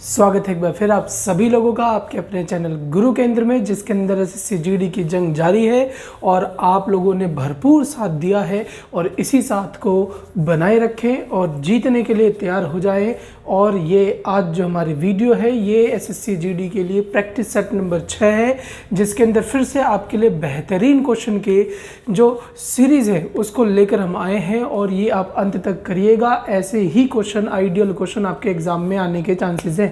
स्वागत है एक बार फिर आप सभी लोगों का आपके अपने चैनल गुरु केंद्र में, जिसके अंदर एसएससी जीडी की जंग जारी है और आप लोगों ने भरपूर साथ दिया है और इसी साथ को बनाए रखें और जीतने के लिए तैयार हो जाएं। और ये आज जो हमारी वीडियो है ये एसएससी जीडी के लिए प्रैक्टिस सेट नंबर 6 है, जिसके अंदर फिर से आपके लिए बेहतरीन क्वेश्चन के जो सीरीज़ है उसको लेकर हम आए हैं और ये आप अंत तक करिएगा। ऐसे ही क्वेश्चन, आइडियल क्वेश्चन आपके एग्जाम में आने के चांसेस हैं।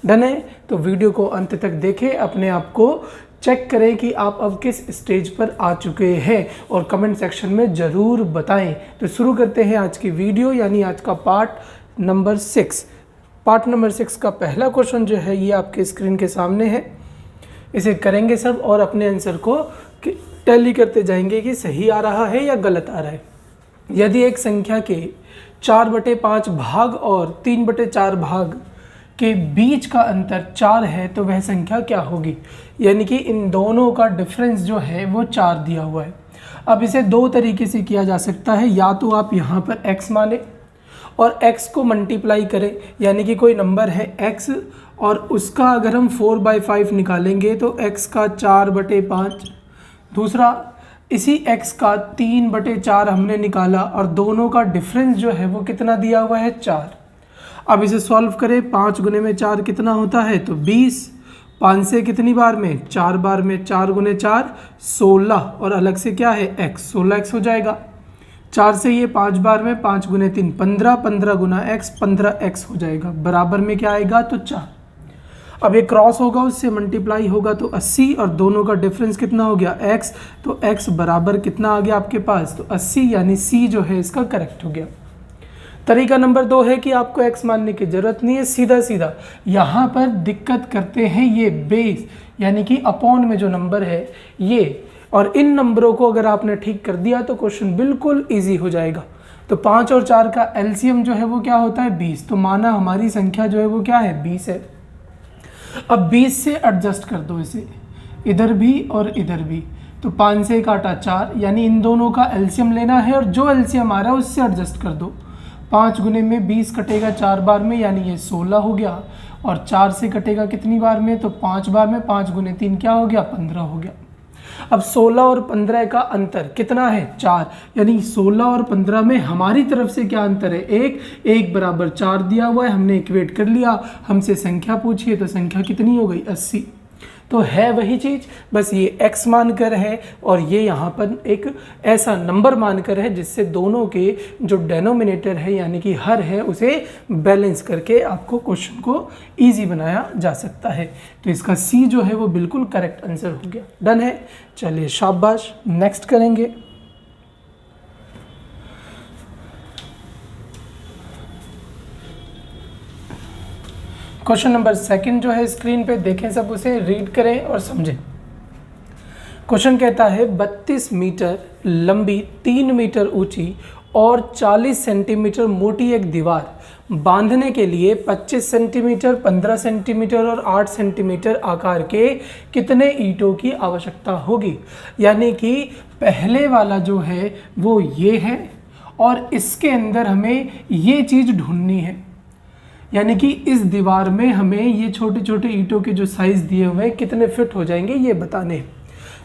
डन है? तो वीडियो को अंत तक देखें, अपने आप को चेक करें कि आप अब किस स्टेज पर आ चुके हैं और कमेंट सेक्शन में ज़रूर बताएं। तो शुरू करते हैं आज की वीडियो, यानी आज का पार्ट नंबर 6। पार्ट नंबर 6 का पहला क्वेश्चन जो है ये आपके स्क्रीन के सामने है। इसे करेंगे सब और अपने आंसर को टैली करते जाएंगे कि सही आ रहा है या गलत आ रहा है। यदि एक संख्या के 4/5 भाग और 3/4 भाग के बीच का अंतर 4 है तो वह संख्या क्या होगी। यानी कि इन दोनों का डिफरेंस जो है वो 4 दिया हुआ है। अब इसे दो तरीके से किया जा सकता है, या तो आप यहाँ पर x माने और x को मल्टीप्लाई करें, यानी कि कोई नंबर है x और उसका अगर हम 4/5 निकालेंगे तो x का 4/5, दूसरा इसी x का 3/4 हमने निकाला और दोनों का डिफरेंस जो है वो कितना दिया हुआ है 4। अब इसे सॉल्व करें, 5 गुने में 4 कितना होता है तो 20, 5 से कितनी बार में 4 बार में, 4 गुने 4 16 और अलग से क्या है x, 16x हो जाएगा। 4 से ये 5 बार में, 5 गुने 3 15, 15 गुना x 15x हो जाएगा। बराबर में क्या आएगा तो 4। अब ये क्रॉस होगा, उससे मल्टीप्लाई होगा तो 80 और दोनों का डिफरेंस कितना हो गया x, तो x बराबर कितना आ गया आपके पास तो 80, यानी c जो है इसका करेक्ट हो गया। तरीका नंबर 2 है कि आपको x मानने की जरूरत नहीं है, सीधा सीधा यहाँ पर दिक्कत करते हैं ये बेस, यानी कि अपॉन में जो नंबर है ये, और इन नंबरों को अगर आपने ठीक कर दिया तो क्वेश्चन बिल्कुल इजी हो जाएगा। तो 5 और 4 का एलसीएम जो है वो क्या होता है 20, तो माना हमारी संख्या जो है वो क्या है 20 है। अब 20 से एडजस्ट कर दो इसे, इधर भी और इधर भी, तो 5 से काटा 4, यानी इन दोनों का एलसीएम लेना है और जो एलसीएम आ रहा है उससे एडजस्ट कर दो। 5 गुने में 20 कटेगा 4 बार में, यानी ये 16 हो गया, और 4 से कटेगा कितनी बार में तो 5 बार में, 5 गुने 3 क्या हो गया 15 हो गया। अब 16 और 15 का अंतर कितना है 4, यानी 16 और 15 में हमारी तरफ से क्या अंतर है 1 बराबर 4 दिया हुआ है, हमने इक्वेट कर लिया। हमसे संख्या पूछिए तो संख्या कितनी हो गई 80। तो है वही चीज़, बस ये x मानकर है और ये यहाँ पर एक ऐसा नंबर मानकर है जिससे दोनों के जो डेनोमिनेटर है यानी कि हर है उसे बैलेंस करके आपको क्वेश्चन को इजी बनाया जा सकता है। तो इसका C जो है वो बिल्कुल करेक्ट आंसर हो गया। डन है? चलिए शाबाश, नेक्स्ट करेंगे। क्वेश्चन नंबर 2 जो है स्क्रीन पे देखें, सब उसे रीड करें और समझें। क्वेश्चन कहता है 32 मीटर लंबी, 3 मीटर ऊंची और 40 सेंटीमीटर मोटी एक दीवार बांधने के लिए 25 सेंटीमीटर, 15 सेंटीमीटर और 8 सेंटीमीटर आकार के कितने ईंटों की आवश्यकता होगी। यानी कि पहले वाला जो है वो ये है और इसके अंदर हमें ये चीज़ ढूंढनी है, यानी कि इस दीवार में हमें ये छोटे छोटे ईंटों के जो साइज़ दिए हुए हैं कितने फिट हो जाएंगे ये बताने।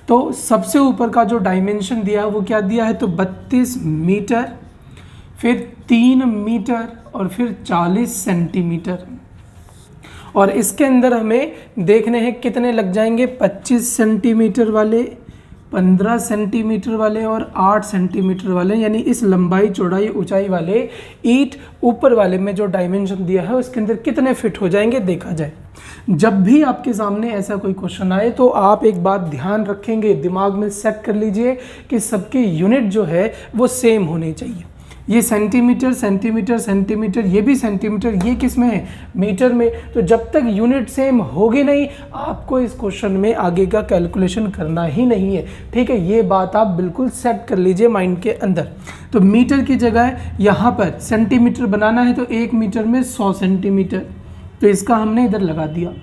तो सबसे ऊपर का जो डायमेंशन दिया है वो क्या दिया है तो 32 मीटर, फिर 3 मीटर और फिर 40 सेंटीमीटर, और इसके अंदर हमें देखने हैं कितने लग जाएंगे 25 सेंटीमीटर वाले, 15 सेंटीमीटर वाले और 8 सेंटीमीटर वाले, यानी इस लंबाई चौड़ाई ऊंचाई वाले ईंट ऊपर वाले में जो डायमेंशन दिया है उसके अंदर कितने फिट हो जाएंगे देखा जाए। जब भी आपके सामने ऐसा कोई क्वेश्चन आए तो आप एक बात ध्यान रखेंगे, दिमाग में सेट कर लीजिए कि सबके यूनिट जो है वो सेम होने चाहिए। ये सेंटीमीटर सेंटीमीटर सेंटीमीटर, ये भी सेंटीमीटर, ये किस में है मीटर में। तो जब तक यूनिट सेम होगी नहीं आपको इस क्वेश्चन में आगे का कैलकुलेशन करना ही नहीं है। ठीक है, ये बात आप बिल्कुल सेट कर लीजिए माइंड के अंदर। तो मीटर की जगह यहाँ पर सेंटीमीटर बनाना है तो 1 मीटर में 100 सेंटीमीटर, तो इसका हमने इधर लगा दिया।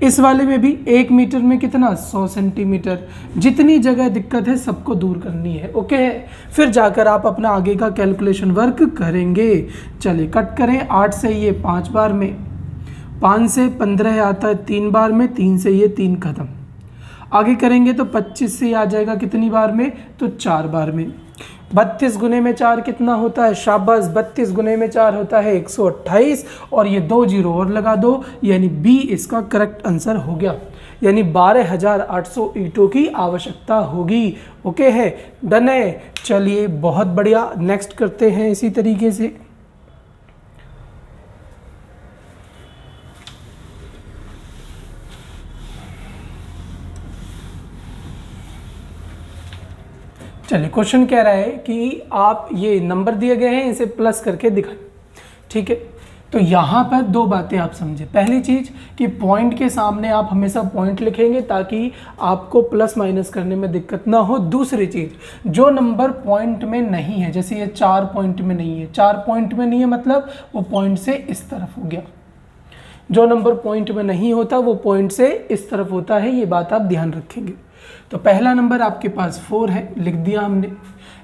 इस वाले में भी 1 मीटर में कितना 100 सेंटीमीटर। जितनी जगह दिक्कत है सबको दूर करनी है। ओके है, फिर जाकर आप अपना आगे का कैलकुलेशन वर्क करेंगे। चलिए कट करें, 8 से ये 5 बार में 5 से 15 आता है 3 बार में, 3 से ये 3 खत्म। आगे करेंगे तो 25 से आ जाएगा कितनी बार में, तो 4 बार में। 32 गुने में 4 कितना होता है, शाबाश, 32 गुने में 4 होता है 128, और ये 2 जीरो और लगा दो, यानी बी इसका करेक्ट आंसर हो गया। यानी 12,800 ईंटों की आवश्यकता होगी। ओके है, डन है। चलिए बहुत बढ़िया, नेक्स्ट करते हैं इसी तरीके से। चलिए क्वेश्चन कह रहा है कि आप ये नंबर दिए गए हैं, इसे प्लस करके दिखाएं। ठीक है, तो यहाँ पर दो बातें आप समझें। पहली चीज़ कि पॉइंट के सामने आप हमेशा पॉइंट लिखेंगे ताकि आपको प्लस माइनस करने में दिक्कत ना हो। दूसरी चीज़, जो नंबर पॉइंट में नहीं है, जैसे ये 4 पॉइंट में नहीं है, 4 पॉइंट में नहीं है मतलब वो पॉइंट से इस तरफ हो गया। जो नंबर पॉइंट में नहीं होता वो पॉइंट से इस तरफ होता है, ये बात आप ध्यान रखेंगे। तो पहला नंबर आपके पास 4 है, लिख दिया हमने।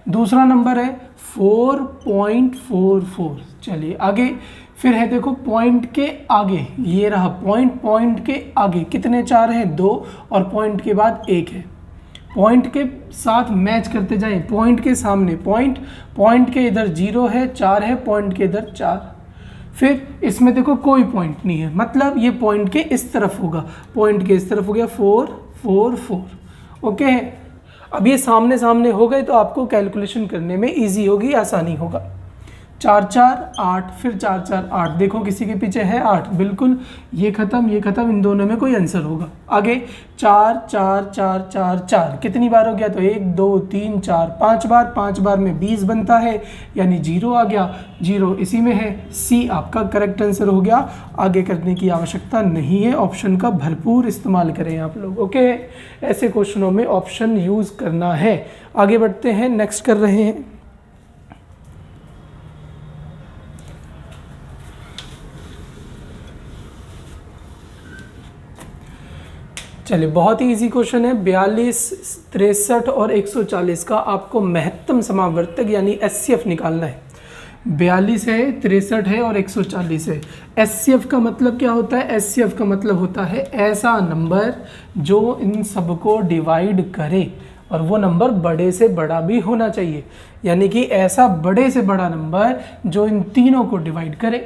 दूसरा नंबर है 4.44। चलिए आगे फिर है, देखो पॉइंट के आगे ये रहा पॉइंट, पॉइंट के आगे कितने 4 हैं, 2, और पॉइंट के बाद 1 है। पॉइंट के साथ मैच करते जाएं, पॉइंट के सामने पॉइंट, पॉइंट के इधर 0 है, 4 है, पॉइंट के इधर 4। फिर इसमें देखो कोई पॉइंट नहीं है, मतलब ये पॉइंट के इस तरफ होगा, पॉइंट के इस तरफ हो गया 4, 4, 4। ओके है, अब ये सामने सामने हो गए तो आपको कैलकुलेशन करने में इजी होगी, आसानी होगा। 4, 4, 8, फिर 4, 4, 8, देखो किसी के पीछे है 8, बिल्कुल ये खत्म, इन दोनों में कोई आंसर होगा। आगे 4, 4, 4, 4, 4 कितनी बार हो गया, तो 1, 2, 3, 4, 5 बार, 5 बार में 20 बनता है, यानी 0 आ गया, 0 इसी में है। सी आपका करेक्ट आंसर हो गया। आगे करने की आवश्यकता नहीं है, ऑप्शन का भरपूर इस्तेमाल करें आप लोग। ओके, ऐसे क्वेश्चनों में ऑप्शन यूज़ करना है। आगे बढ़ते हैं, नेक्स्ट कर रहे हैं। चलिए बहुत ही इजी क्वेश्चन है। 42, 63 और 140 का आपको महत्तम समावर्तक यानी एचसीएफ निकालना है। 42 है, 63 है और 140 है। एचसीएफ का मतलब क्या होता है, एचसीएफ का मतलब होता है ऐसा नंबर जो इन सबको डिवाइड करे, और वो नंबर बड़े से बड़ा भी होना चाहिए, यानी कि ऐसा बड़े से बड़ा नंबर जो इन तीनों को डिवाइड करे।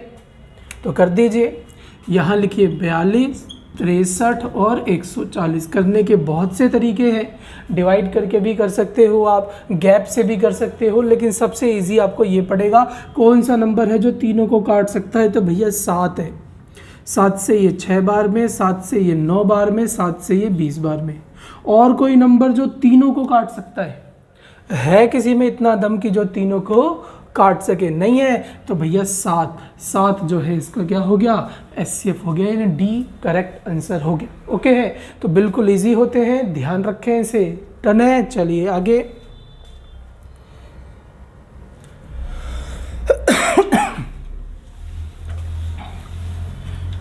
तो कर दीजिए, यहाँ लिखिए 42, 63 और 140। करने के बहुत से तरीके हैं, डिवाइड करके भी कर सकते हो आप, गैप से भी कर सकते हो, लेकिन सबसे इजी आपको ये पड़ेगा कौन सा नंबर है जो तीनों को काट सकता है, तो भैया 7 है। 7 से ये 6 बार में, 7 से ये 9 बार में, 7 से ये 20 बार में। और कोई नंबर जो तीनों को काट सकता है किसी में इतना दम कि जो तीनों को काट सके, नहीं है, तो भैया 7 जो है इसका क्या हो गया, एचसीएफ हो गया, यानी डी करेक्ट आंसर हो गया। ओके है, तो बिल्कुल इजी होते हैं, ध्यान रखें इसे। डन है, चलिए आगे।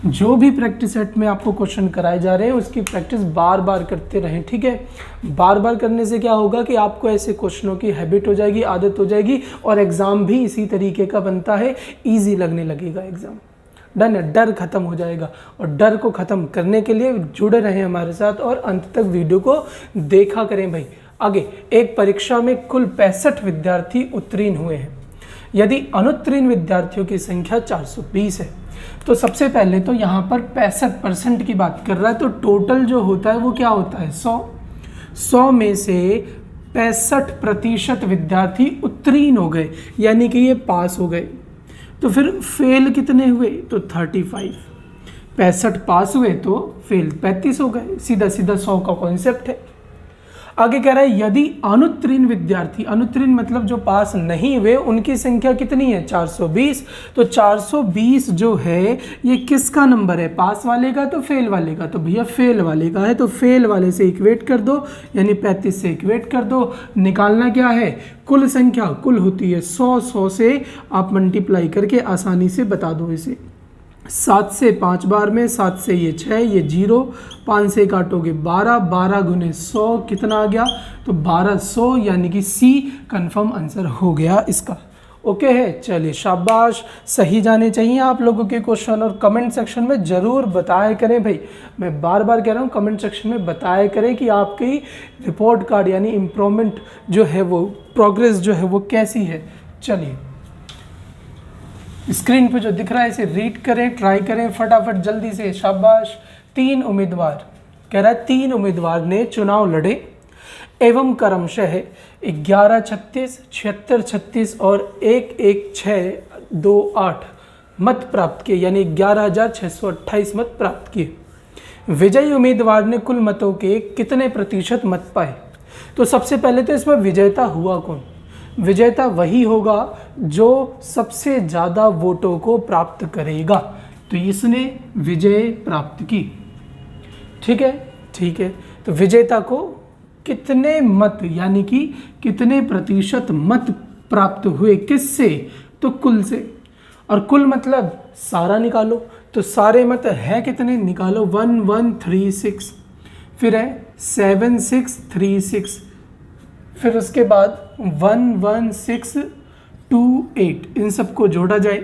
जो भी प्रैक्टिस सेट में आपको क्वेश्चन कराए जा रहे हैं उसकी प्रैक्टिस बार बार करते रहें, ठीक है। बार बार करने से क्या होगा कि आपको ऐसे क्वेश्चनों की हैबिट हो जाएगी, आदत हो जाएगी, और एग्ज़ाम भी इसी तरीके का बनता है, इजी लगने लगेगा एग्ज़ाम। डन है, डर खत्म हो जाएगा। और डर को ख़त्म करने के लिए जुड़े रहें हमारे साथ और अंत तक वीडियो को देखा करें भाई। आगे, एक परीक्षा में कुल 65 विद्यार्थी उत्तीर्ण हुए हैं। यदि अनुत्तीर्ण विद्यार्थियों की संख्या 420 है, तो सबसे पहले तो यहाँ पर 65% की बात कर रहा है, तो टोटल जो होता है वो क्या होता है, 100 में से 65% विद्यार्थी उत्तीर्ण हो गए, यानी कि ये पास हो गए। तो फिर फेल कितने हुए, तो 35। 65 पास हुए तो फेल 35 हो गए, सीधा सीधा 100 का कॉन्सेप्ट है। आगे कह रहा है यदि अनुत्तीर्ण विद्यार्थी, अनुत्तीर्ण मतलब जो पास नहीं हुए, उनकी संख्या कितनी है, 420। तो 420 जो है ये किसका नंबर है, पास वाले का तो फेल वाले का, तो भैया फेल वाले का है, तो फेल वाले से इक्वेट कर दो, यानी 35 से इक्वेट कर दो। निकालना क्या है, कुल संख्या, कुल होती है 100 से आप मल्टीप्लाई करके आसानी से बता दो इसे। 7 से 5 बार में, 7 से ये 6, ये 0, 5 से काटोगे 12, 12 गुने 100 कितना आ गया, तो 1200, यानी कि सी कंफर्म आंसर हो गया इसका। ओके है, चलिए शाबाश, सही जाने चाहिए आप लोगों के क्वेश्चन। और कमेंट सेक्शन में ज़रूर बताया करें भाई, मैं बार बार कह रहा हूँ, कमेंट सेक्शन में बताया करें कि आपकी रिपोर्ट कार्ड यानी इम्प्रूवमेंट जो है वो प्रोग्रेस जो है वो कैसी है। चलिए स्क्रीन पे जो दिख रहा है इसे रीड करें, ट्राई करें फटाफट जल्दी से, शाबाश। 3 उम्मीदवार, कह रहा है 3 उम्मीदवार ने चुनाव लड़े एवं क्रमशः 1136, 7636 और 11628 मत प्राप्त किए, यानी 11,628 मत प्राप्त किए। विजयी उम्मीदवार ने कुल मतों के कितने प्रतिशत मत पाए? तो सबसे पहले तो इसमें विजेता हुआ कौन? विजेता वही होगा जो सबसे ज़्यादा वोटों को प्राप्त करेगा, तो इसने विजय प्राप्त की। ठीक है, ठीक है, तो विजेता को कितने मत यानी कि कितने प्रतिशत मत प्राप्त हुए, किससे? तो कुल से। और कुल मतलब सारा निकालो, तो सारे मत है कितने, निकालो 1136, फिर है 7636, फिर उसके बाद 11628, इन सबको जोड़ा जाए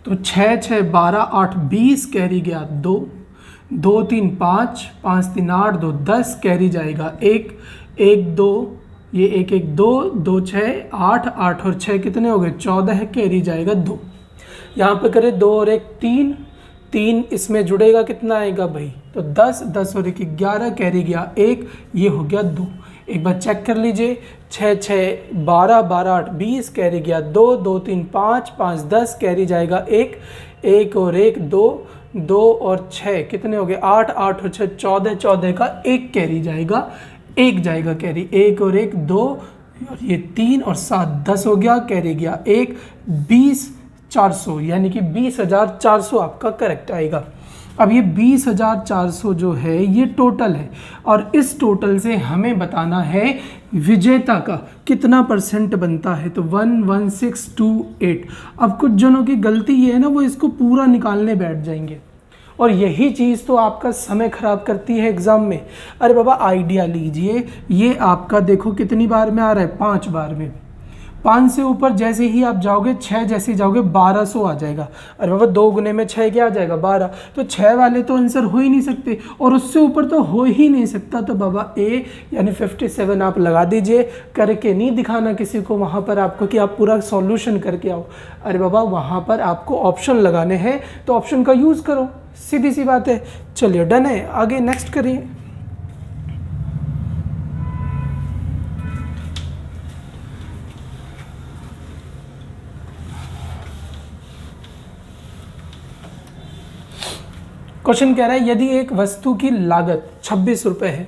तो 6 6 12 8 20 कैरी गया 2, 2 3 5, 5 3 8, 2 10 कैरी जाएगा 1 1 2, ये 1 1 2 2 6 8 8 और 6 कितने हो गए 14 कैरी जाएगा 2। यहाँ पे करें 2 और 1 3, 3 इसमें जुड़ेगा कितना आएगा भाई, तो 10 10 और 1 11 कैरी गया 1, ये हो गया 2। एक बार चेक कर लीजिए, 6 6 12 12 8 20 कैरी गया 2, 2 3 5 5 10 कैरी जाएगा 1 1 और 1 2, 2 और 6 कितने हो गए 8 8 और 6 14, 14 का 1 कैरी जाएगा, 1 जाएगा कैरी, 1 और 1 2 और ये 3 और 7 10 हो गया, कैरी गया 1 20,400, यानी कि 20,400 आपका करेक्ट आएगा। अब ये 20,400 जो है ये टोटल है, और इस टोटल से हमें बताना है विजेता का कितना परसेंट बनता है, तो 11628। अब कुछ जनों की गलती ये है ना, वो इसको पूरा निकालने बैठ जाएंगे, और यही चीज़ तो आपका समय ख़राब करती है एग्ज़ाम में। अरे बाबा आइडिया लीजिए, ये आपका देखो कितनी बार में आ रहा है, 5 बार में। 5 से ऊपर जैसे ही आप जाओगे, 6 जैसे ही जाओगे 1200 आ जाएगा। अरे बाबा 2 गुने में 6 क्या आ जाएगा 12, तो 6 वाले तो आंसर हो ही नहीं सकते, और उससे ऊपर तो हो ही नहीं सकता। तो बाबा ए यानी 57 आप लगा दीजिए, करके नहीं दिखाना किसी को वहाँ पर आपको कि आप पूरा सॉल्यूशन करके आओ। अरे बाबा वहाँ पर आपको ऑप्शन लगाने हैं, तो ऑप्शन का यूज़ करो, सीधी सी बात है। चलिए डन है, आगे नेक्स्ट करिए। क्वेश्चन कह रहा है यदि एक वस्तु की लागत 26 रुपये है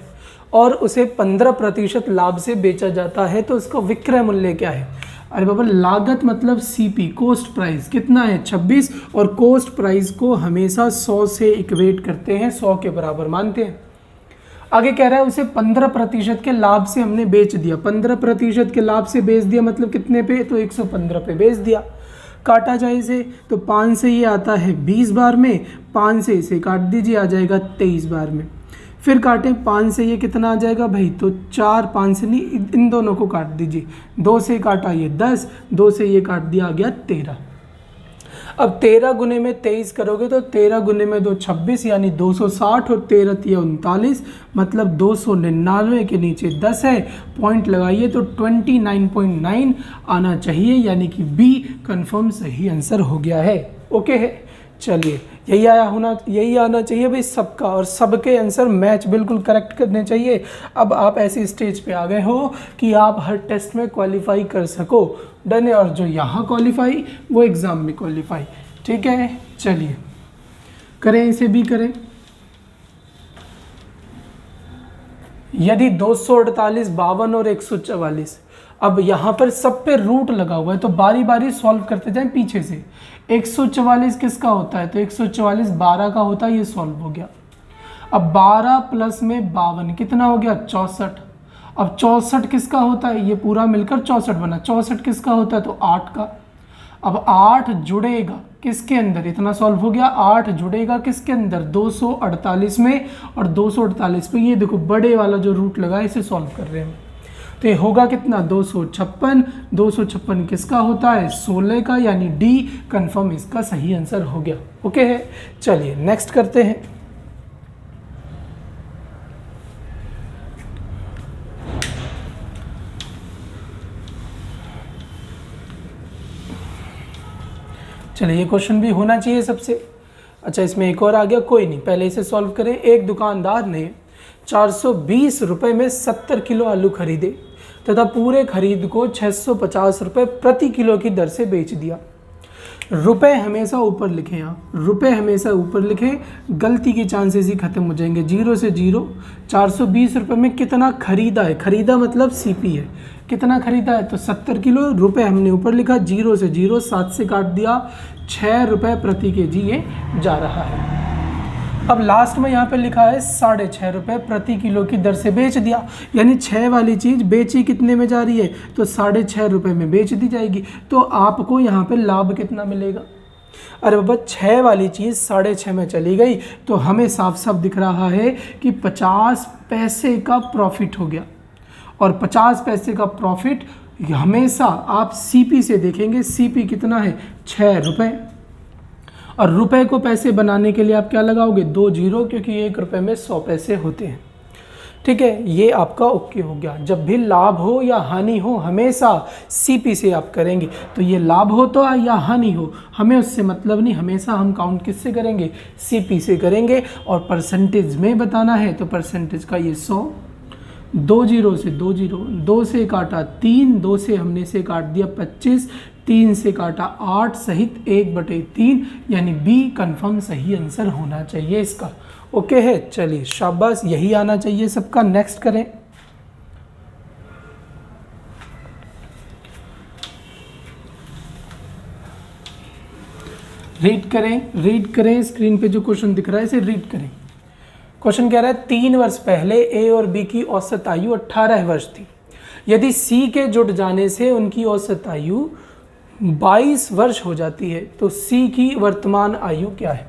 और उसे 15% लाभ से बेचा जाता है तो उसका विक्रय मूल्य क्या है? अरे बाबा लागत मतलब सीपी, कोस्ट प्राइस कितना है 26, और कोस्ट प्राइस को हमेशा 100 से इक्वेट करते हैं, 100 के बराबर मानते हैं। आगे कह रहा है उसे 15% के लाभ से हमने बेच दिया, 15% के लाभ से बेच दिया मतलब कितने पे, तो 115 पे बेच दिया। काटा जाए इसे तो 5 से ये आता है 20 बार में, 5 से इसे काट दीजिए आ जाएगा 23 बार में। फिर काटें 5 से ये कितना आ जाएगा भाई, तो 4, 5 से नहीं, इन दोनों को काट दीजिए, 2 से काटा ये 10, 2 से ये काट दिया आ गया 13। अब 13 गुने में 23 करोगे तो 13 गुने में 2 26, यानी 260 और 13 39, मतलब 299 के नीचे 10 है, पॉइंट लगाइए तो 29.9 आना चाहिए, यानी कि बी कंफर्म सही आंसर हो गया है। ओके है, चलिए यही आना चाहिए भाई सबका, और सबके आंसर मैच बिल्कुल करेक्ट करने चाहिए। अब आप ऐसी स्टेज पे आ गए हो कि आप हर टेस्ट में क्वालिफाई कर सको, डन है, और जो यहाँ क्वालिफाई वो एग्ज़ाम में क्वालिफाई। ठीक है, चलिए करें, इसे भी करें। यदि 248, 52 और 144, अब यहाँ पर सब पे रूट लगा हुआ है तो बारी बारी सॉल्व करते जाएं पीछे से। 144 किसका होता है, तो 144 12 का होता है, ये सॉल्व हो गया। अब 12 प्लस में 52 कितना हो गया 64। अब 64 किसका होता है, ये पूरा मिलकर 64 बना, 64 किसका होता है, तो 8 का। अब 8 जुड़ेगा किसके अंदर, इतना सॉल्व हो गया, 8 जुड़ेगा किसके अंदर 248 में, और 248 पे ये देखो बड़े वाला जो रूट लगा है इसे सॉल्व कर रहे हैं। तो ये होगा कितना 256। 256 किसका होता है 16 का, यानी डी कंफर्म इसका सही आंसर हो गया। ओके है, चलिए नेक्स्ट करते हैं। चलिए ये क्वेश्चन भी होना चाहिए सबसे। अच्छा इसमें एक और आ गया, कोई नहीं, पहले इसे सॉल्व करें। एक दुकानदार ने 420 रुपये में 70 किलो आलू खरीदे तथा पूरे खरीद को 650 रुपये प्रति किलो की दर से बेच दिया। रुपए हमेशा ऊपर लिखें, आप रुपए हमेशा ऊपर लिखें, गलती के चांसेस ही खत्म हो जाएंगे। 0 से 0। 420 रुपये में कितना खरीदा है, खरीदा मतलब सीपी है, कितना खरीदा है तो 70 किलो। रुपए हमने ऊपर लिखा, 0 से 0, 7 से काट दिया, 6 रुपये प्रति केजी ये जा रहा है। अब लास्ट में यहाँ पे लिखा है 6.5 रुपये प्रति किलो की दर से बेच दिया, यानी 6 वाली चीज़ बेची कितने में जा रही है तो 6.5 रुपये में बेच दी जाएगी। तो आपको यहाँ पे लाभ कितना मिलेगा, अरे बाबा 6 वाली चीज़ 6.5 में चली गई तो हमें साफ साफ दिख रहा है कि 50 पैसे का प्रॉफिट हो गया। और 50 पैसे का प्रॉफिट हमेशा आप सीपी से देखेंगे, सीपी कितना है 6 रुपये, और रुपए को पैसे बनाने के लिए आप क्या लगाओगे 2 जीरो, क्योंकि 1 रुपये में 100 पैसे होते हैं। ठीक है, ये आपका ओके हो गया। जब भी लाभ हो या हानि हो हमेशा सीपी से आप करेंगे, तो ये लाभ हो तो या हानि हो हमें उससे मतलब नहीं, हमेशा हम काउंट किससे करेंगे सीपी से करेंगे। और परसेंटेज में बताना है तो परसेंटेज का ये 100, 2 जीरो से 2 जीरो, 2 से काटा 3, 2 से हमने से काट दिया 25, 3 से काटा 8 सहित 1/3, यानी बी कंफर्म सही आंसर होना चाहिए इसका। ओके है, चलिए शाबाश, यही आना चाहिए सबका। नेक्स्ट करें। रीड करें, स्क्रीन पे जो क्वेश्चन दिख रहा है इसे रीड करें। क्वेश्चन कह रहा है 3 वर्ष पहले ए और बी की औसत आयु 18 वर्ष थी। यदि सी के जुड़ जाने से उनकी औसत आयु 22 वर्ष हो जाती है तो सी की वर्तमान आयु क्या है।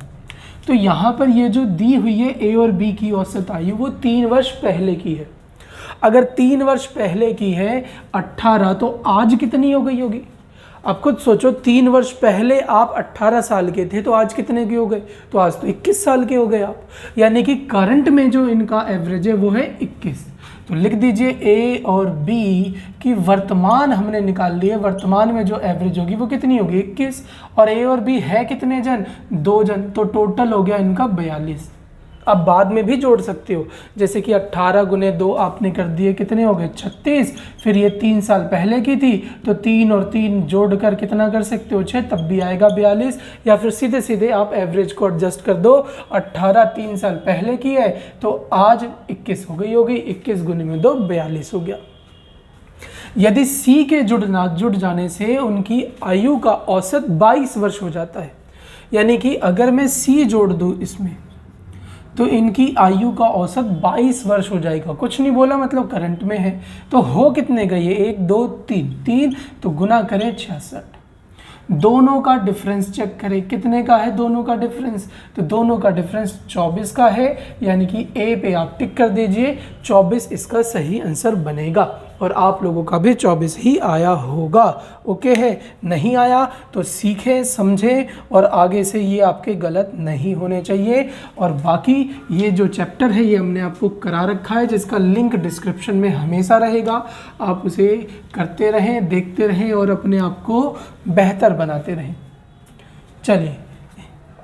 तो यहाँ पर ये जो दी हुई है ए और बी की औसत आयु वो 3 वर्ष पहले की है। अगर 3 वर्ष पहले की है 18, तो आज कितनी हो गई होगी। आप खुद सोचो, 3 वर्ष पहले आप 18 साल के थे तो आज कितने के हो गए, तो आज तो 21 साल के हो गए आप। यानी कि करंट में जो इनका एवरेज है वो है 21। तो लिख दीजिए ए और बी की वर्तमान हमने निकाल ली है, वर्तमान में जो एवरेज होगी वो कितनी होगी 21, और ए और बी है कितने जन 2 जन, तो टोटल हो गया इनका 42। अब बाद में भी जोड़ सकते हो, जैसे कि 18 गुने 2 आपने कर दिए कितने हो गए 36, फिर ये 3 साल पहले की थी तो 3 और 3 जोड़कर कितना कर सकते हो 6, तब भी आएगा 42। या फिर सीधे सीधे आप एवरेज को एडजस्ट कर दो, 18 3 साल पहले की है तो आज 21 हो गई होगी, 21 गुने में 2 42 हो गया। यदि सी के जुड़ जाने से उनकी आयु का औसत 22 वर्ष हो जाता है, यानी कि अगर मैं सी जोड़ दूँ इसमें तो इनकी आयु का औसत 22 वर्ष हो जाएगा। कुछ नहीं बोला, मतलब करंट में है। तो हो कितने गए ये 1 2 3, तो गुना करें 66। दोनों का डिफरेंस चेक करें, कितने का है दोनों का डिफरेंस, तो दोनों का डिफरेंस 24 का है, यानी कि ए पे आप टिक कर दीजिए, 24 इसका सही आंसर बनेगा। और आप लोगों का भी 24 ही आया होगा। ओके है, नहीं आया तो सीखें समझें और आगे से ये आपके गलत नहीं होने चाहिए। और बाकी ये जो चैप्टर है ये हमने आपको करा रखा है, जिसका लिंक डिस्क्रिप्शन में हमेशा रहेगा। आप उसे करते रहें, देखते रहें और अपने आप को बेहतर बनाते रहें। चलिए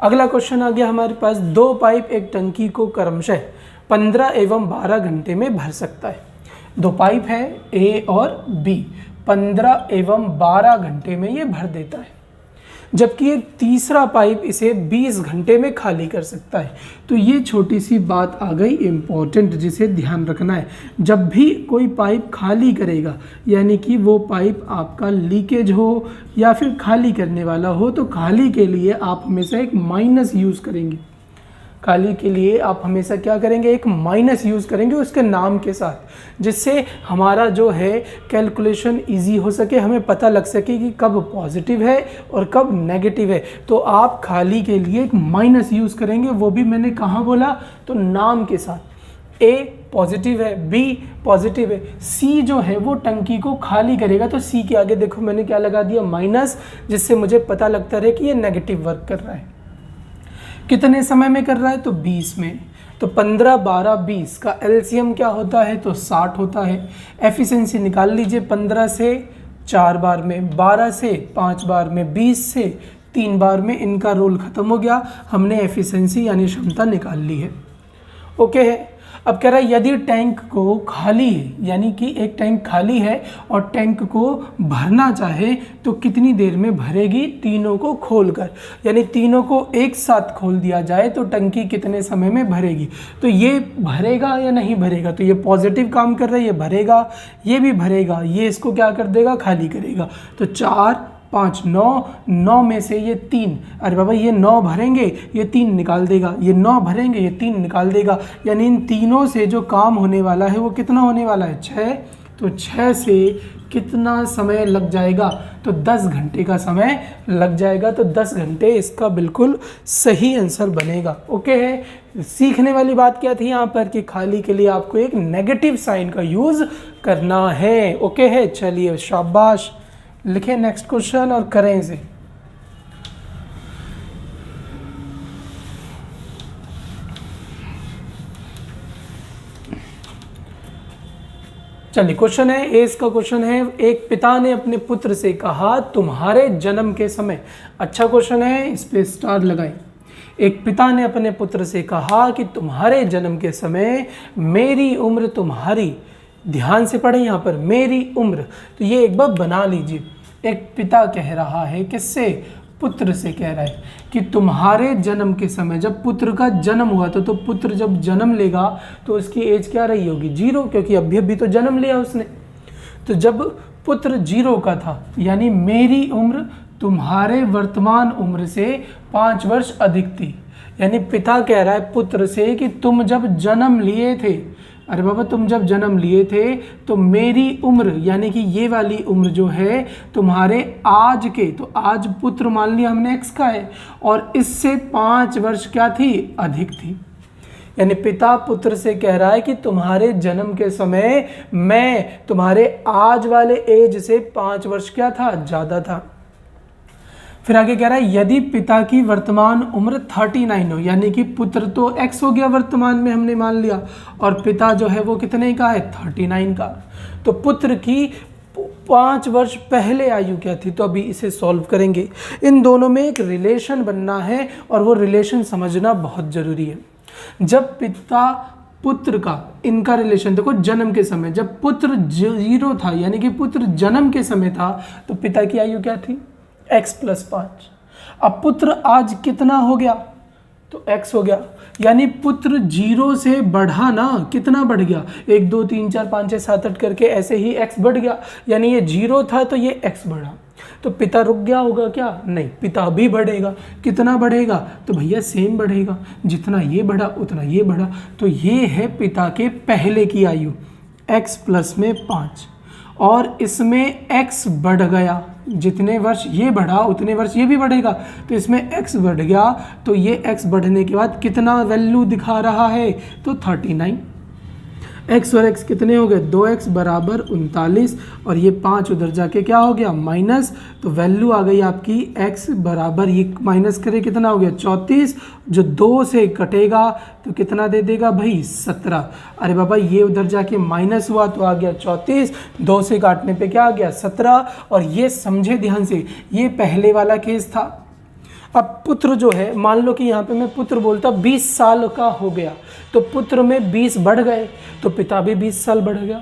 अगला क्वेश्चन आ गया हमारे पास। 2 पाइप एक टंकी को क्रमशः 15 एवं 12 घंटे में भर सकता है। 2 पाइप है ए और बी, 15 एवं 12 घंटे में ये भर देता है, जबकि एक तीसरा पाइप इसे 20 घंटे में खाली कर सकता है। तो ये छोटी सी बात आ गई इम्पोर्टेंट, जिसे ध्यान रखना है। जब भी कोई पाइप खाली करेगा, यानी कि वो पाइप आपका लीकेज हो या फिर खाली करने वाला हो, तो खाली के लिए आप हमेशा एक माइनस यूज़ करेंगे। खाली के लिए आप हमेशा क्या करेंगे, एक माइनस यूज़ करेंगे उसके नाम के साथ, जिससे हमारा जो है कैलकुलेशन इजी हो सके, हमें पता लग सके कि कब पॉजिटिव है और कब नेगेटिव है। तो आप खाली के लिए एक माइनस यूज़ करेंगे, वो भी मैंने कहाँ बोला, तो नाम के साथ। ए पॉजिटिव है, बी पॉजिटिव है, सी जो है वो टंकी को खाली करेगा। तो सी के आगे देखो मैंने क्या लगा दिया, माइनस, जिससे मुझे पता लगता रहे कि ये नेगेटिव वर्क कर रहा है। कितने समय में कर रहा है, तो 20 में। तो 15, 12, 20 का एलसीएम क्या होता है, तो 60 होता है। एफिशिएंसी निकाल लीजिए, 15 से 4 बार में, 12 से 5 बार में, 20 से 3 बार में, इनका रोल खत्म हो गया। हमने एफिशिएंसी यानी क्षमता निकाल ली है। ओके है। अब कह रहा है यदि टैंक को खाली है, यानी कि एक टैंक खाली है और टैंक को भरना चाहे तो कितनी देर में भरेगी, तीनों को खोलकर, यानी तीनों को एक साथ खोल दिया जाए तो टंकी कितने समय में भरेगी। तो ये भरेगा या नहीं भरेगा, तो ये पॉजिटिव काम कर रहा है, ये भरेगा, ये भी भरेगा, ये इसको क्या कर देगा, खाली करेगा। तो 4, 5, 9 में से ये 3, अरे बाबा ये 9 भरेंगे, ये 3 निकाल देगा, ये 9 भरेंगे, ये 3 निकाल देगा, यानी इन तीनों से जो काम होने वाला है वो कितना होने वाला है, 6। तो 6 से कितना समय लग जाएगा, तो 10 घंटे का समय लग जाएगा। तो 10 घंटे इसका बिल्कुल सही आंसर बनेगा। ओके है। सीखने वाली बात क्या थी यहाँ पर कि खाली के लिए आपको एक नेगेटिव साइन का यूज़ करना है। ओके है, चलिए शाबाश, लिखें नेक्स्ट क्वेश्चन और करें इसे। चलिए क्वेश्चन है, एज का क्वेश्चन है। एक पिता ने अपने पुत्र से कहा तुम्हारे जन्म के समय, अच्छा क्वेश्चन है, इस पे स्टार लगाएं। एक पिता ने अपने पुत्र से कहा कि तुम्हारे जन्म के समय मेरी उम्र तुम्हारी, ध्यान से पढ़ें यहाँ पर, मेरी उम्र, तो ये एक बार बना लीजिए। एक पिता कह रहा है, किससे, पुत्र से कह रहा है कि तुम्हारे जन्म के समय, जब पुत्र का जन्म हुआ तो पुत्र जब जन्म लेगा तो उसकी एज क्या रही होगी, 0, क्योंकि अभी तो जन्म लिया उसने। तो जब पुत्र 0 का था, यानी मेरी उम्र तुम्हारे वर्तमान उम्र से 5 वर्ष अधिक थी। यानी पिता कह रहा है पुत्र से कि तुम जब जन्म लिए थे, अरे बाबा तुम जब जन्म लिए थे तो मेरी उम्र, यानी कि ये वाली उम्र जो है तुम्हारे आज के, तो आज पुत्र मान लिया हमने x का है, और इससे 5 वर्ष क्या थी, अधिक थी। यानी पिता पुत्र से कह रहा है कि तुम्हारे जन्म के समय मैं तुम्हारे आज वाले एज से 5 वर्ष क्या था, ज़्यादा था। फिर आगे कह रहा है यदि पिता की वर्तमान उम्र 39 हो, यानी कि पुत्र तो x हो गया वर्तमान में हमने मान लिया, और पिता जो है वो कितने का है, 39 का। तो पुत्र की 5 वर्ष पहले आयु क्या थी, तो अभी इसे सॉल्व करेंगे। इन दोनों में एक रिलेशन बनना है और वो रिलेशन समझना बहुत ज़रूरी है। जब पिता पुत्र का, इनका रिलेशन देखो, जन्म के समय जब पुत्र 0 था, यानी कि पुत्र जन्म के समय था, तो पिता की आयु क्या थी, x + 5। अब पुत्र आज कितना हो गया, तो x हो गया, यानी पुत्र 0 से बढ़ा ना, कितना बढ़ गया, 1 2 3 4 5 6 7 8 करके ऐसे ही x बढ़ गया, यानी ये 0 था तो ये x बढ़ा। तो पिता रुक गया होगा क्या, नहीं, पिता भी बढ़ेगा। कितना बढ़ेगा, तो भैया सेम बढ़ेगा, जितना ये बढ़ा उतना ये बढ़ा। तो ये है पिता के पहले की आयु, x + में 5, और इसमें x बढ़ गया, जितने वर्ष ये बढ़ा उतने वर्ष ये भी बढ़ेगा, तो इसमें x बढ़ गया। तो ये x बढ़ने के बाद कितना वैल्यू दिखा रहा है, तो 39। x और x कितने हो गए, 2x बराबर 39, और ये 5 उधर जाके क्या हो गया, माइनस। तो वैल्यू आ गई आपकी x बराबर, ये माइनस करे कितना हो गया, 34, जो 2 से कटेगा तो कितना दे देगा भाई, 17। अरे बाबा ये उधर जाके माइनस हुआ तो आ गया 34, 2 से काटने पे क्या आ गया, 17। और ये समझे ध्यान से, ये पहले वाला केस था। अब पुत्र जो है, मान लो कि यहाँ पे मैं पुत्र बोलता 20 साल का हो गया, तो पुत्र में 20 बढ़ गए तो पिता भी 20 साल बढ़ गया।